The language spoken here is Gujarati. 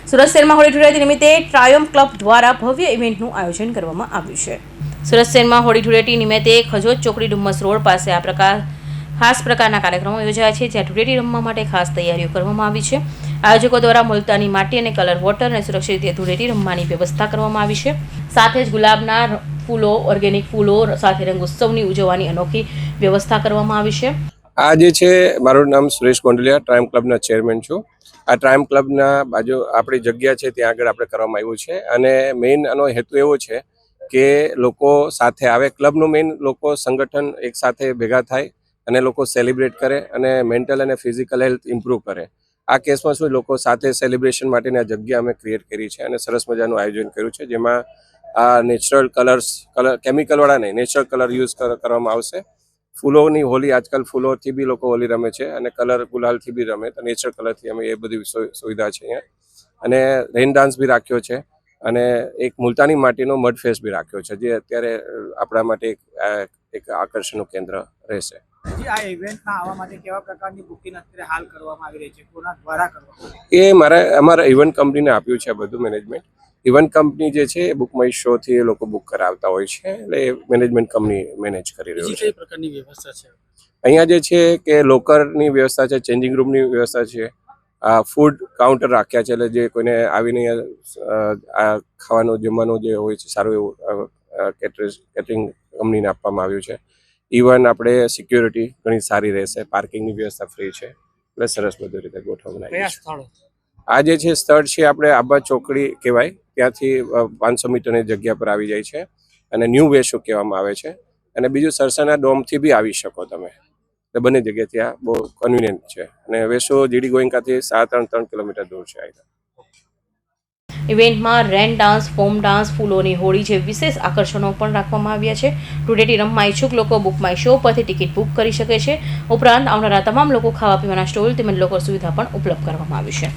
સુરત શહેરમાં હોળી ધૂળેટી નિમિત્તે ટ્રાયમ્ફ ક્લબ દ્વારા ભવ્ય ઇવેન્ટનું આયોજન કરવામાં આવ્યું છે. સુરત શહેરમાં હોળી ધૂળેટી નિમિત્તે ખજોદ ચોકડી ડુમ્મસ રોડ પાસે ખાસ પ્રકારના કાર્યક્રમો યોજાયા છે, જ્યાં ધૂળેટી રમવા માટે ખાસ તૈયારીઓ કરવામાં આવી છે. આયોજકો દ્વારા મુલતાની માટી અને કલર વોટર અને સુરક્ષિત રીતે ધૂળેટી રમવાની વ્યવસ્થા કરવામાં આવી છે. સાથે જ ગુલાબના ફૂલો, ઓર્ગેનિક ફૂલો સાથે રંગોત્સવની ઉજવવાની અનોખી વ્યવસ્થા કરવામાં આવી છે. આ જે છે, મારું નામ સુરેશ ગોંડલિયા, ટ્રાયમ્ફ ક્લબના ચેરમેન છું. આ ટ્રાયમ્ફ ક્લબના બાજુ આપણી જગ્યા છે, ત્યાં આગળ આપણે કરવામાં આવ્યું છે. અને મેઇન આનો હેતુ એવો છે કે લોકો સાથે આવે. ક્લબનું મેઇન લોકો સંગઠન એક સાથે ભેગા થાય અને લોકો સેલિબ્રેટ કરે અને મેન્ટલ અને ફિઝિકલ હેલ્થ ઇમ્પ્રૂવ કરે. આ કેસમાં શું, લોકો સાથે સેલિબ્રેશન માટેની આ જગ્યા અમે ક્રિએટ કરી છે અને સરસ મજાનું આયોજન કર્યું છે, જેમાં આ નેચરલ કલર કેમિકલવાળા નહીં, નેચરલ કલર યુઝ કરવામાં આવશે. ફૂલોની હોલી, આજકાલ ફૂલોથી બી લોકો હોલી રમે છે અને કલર ગુલાલથી બી રમે, તો નેચરલ કલરથી અમે એ બધી સુવિધા છે અહીંયા. અને રેન ડાન્સ બી રાખ્યો છે અને એક મુલતાની માટીનો મડ ફેસ્ટ બી રાખ્યો છે, જે અત્યારે આપણા માટે એક આકર્ષણનું કેન્દ્ર રહેશે. આ ઇવેન્ટમાં આવવા માટે કેવા પ્રકારની બુકિંગ અત્યારે હાલ કરવામાં આવી રહી છે, કોના દ્વારા કરવામાં આવી રહી છે? એ અમારા ઇવેન્ટ કંપનીને આપ્યું છે બધું મેનેજમેન્ટ. ઇવેન્ટ કંપની જે છે એ બુક માય શોથી એ લોકો બુક કરાવતા હોય છે, એટલે એ મેનેજમેન્ટ કંપની મેનેજ કરી રહ્યું છે. કઈ પ્રકારની વ્યવસ્થા છે અહીંયા? જે છે કે લોકરની વ્યવસ્થા છે, ચેન્જિંગ રૂમની વ્યવસ્થા છે, ફૂડ કાઉન્ટર રાખ્યા છે, એટલે જે કોઈને આવીને આ ખાવાનું જમવાનું જે હોય છે સારું એવું કેટરિંગ કંપનીને આપવામાં આવ્યું છે. ઇવન આપણે સિક્યોરિટી ઘણી સારી રહેશે, પાર્કિંગની વ્યવસ્થા ફ્રી છે, એટલે સરસ બધી રીતે ગોઠવવામાં આવી છે. આ જે છે સ્થળ છે આપણે આબા ચોકડી કહેવાય, ત્યાંથી 500 મીટરની જગ્યા પર આવી જાય છે અને ન્યૂ વેશો કહેવામાં આવે છે. અને બીજું સરસાના ડોમથી બી આવી શકો તમે, એટલે બંને જગ્યાએ ત્યાં બહુ કન્વિનિયન્ટ છે. અને વેશો જીડી ગોયંકાથી 3 કિલોમીટર દૂર છે. ઇવેન્ટમાં રેન ડાન્સ, ફોમ ડાન્સ, ફૂલોની હોળી જેવી વિશેષ આકર્ષણો પણ રાખવામાં આવ્યા છે. ધૂળેટી રમવા ઈચ્છુક લોકો બુક માય શો પરથી ટિકિટ બુક કરી શકે છે. ઉપરાંત આવનારા તમામ લોકો ખાવા પીવાના સ્ટોલ તેમજ લોકર સુવિધા પણ ઉપલબ્ધ કરવામાં આવી છે.